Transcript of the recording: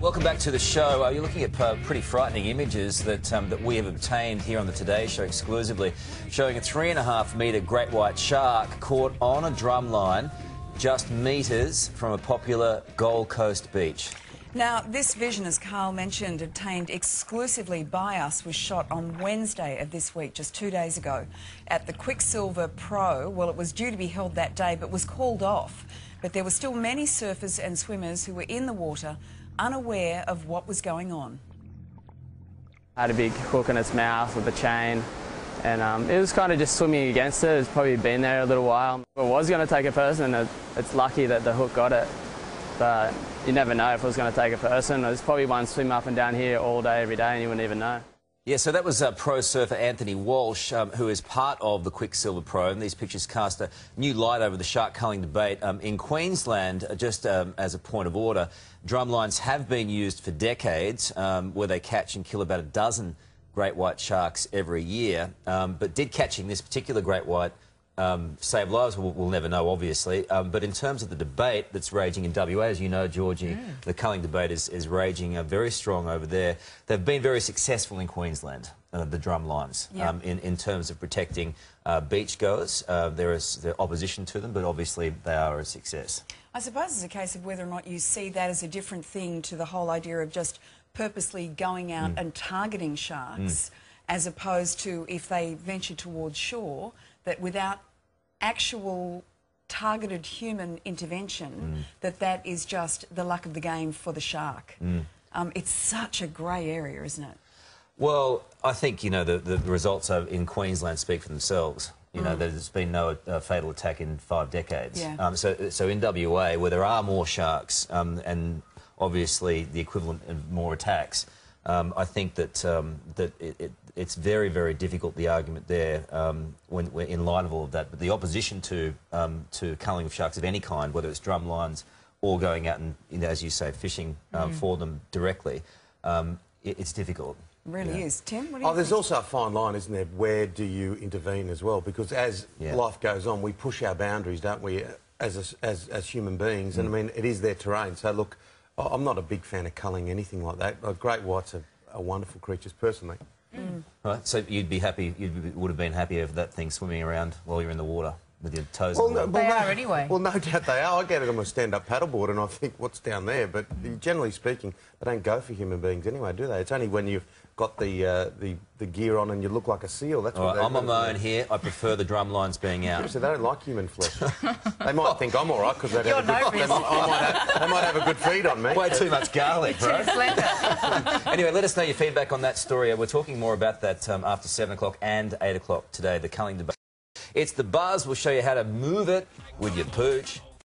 Welcome back to the show. You're looking at pretty frightening images that we have obtained here on the Today Show exclusively, showing a 3.5-metre great white shark caught on a drum line just metres from a popular Gold Coast beach. Now, this vision, as Carl mentioned, obtained exclusively by us, was shot on Wednesday of this week, just 2 days ago, at the Quiksilver Pro. Well, it was due to be held that day, but was called off. But there were still many surfers and swimmers who were in the water, unaware of what was going on. I had a big hook in its mouth with a chain, and it was kind of just swimming against it. It's probably been there a little while. It was going to take a person, and it's lucky that the hook got it. But you never know if it was going to take a person. There's probably one swim up and down here all day, every day, and you wouldn't even know. Yeah, so that was pro surfer Anthony Walsh, who is part of the Quiksilver Pro, and these pictures cast a new light over the shark culling debate. In Queensland, just as a point of order, drumlines have been used for decades, where they catch and kill about a dozen great white sharks every year. But did catching this particular great white save lives? We'll never know, obviously. But in terms of the debate that's raging in WA, as you know, Georgie, the culling debate is raging very strong over there. They've been very successful in Queensland, the drum lines, in terms of protecting beachgoers. There is opposition to them, but obviously they are a success. I suppose it's a case of whether or not you see that as a different thing to the whole idea of just purposely going out and targeting sharks, as opposed to if they venture towards shore, that without actual targeted human intervention, that is just the luck of the game for the shark. It's such a grey area, isn't it? Well, I think, you know, the results in Queensland speak for themselves. You know, there's been no fatal attack in 5 decades. Yeah. So in WA, where there are more sharks and obviously the equivalent of more attacks, I think that it's very, very difficult, the argument there, when in light of all of that. But the opposition to culling of sharks of any kind, whether it's drum lines or going out and, you know, as you say, fishing for them directly, it's difficult. It really is. Tim, what do you think? There's also a fine line, isn't there? Where do you intervene as well? Because as life goes on, we push our boundaries, don't we, as human beings? And I mean, it is their terrain. So look, I'm not a big fan of culling anything like that. Great whites are wonderful creatures, personally. Right, so you'd be happy, would have been happy if that thing swimming around while you're in the water with your toes in the water. They are anyway. Well, no doubt they are. I get it on a stand-up paddleboard and I think, what's down there? But generally speaking, they don't go for human beings anyway, do they? It's only when you've got the gear on and you look like a seal. That's what I'm on my own here. I prefer the drum lines being out. So they don't like human flesh. They might think I'm all right because they might have a good feed on me. Way too much garlic, bro. Too slender. Anyway, let us know your feedback on that story. We're talking more about that after 7 o'clock and 8 o'clock today, the culling debate. It's The Buzz. We'll show you how to move it with your pooch.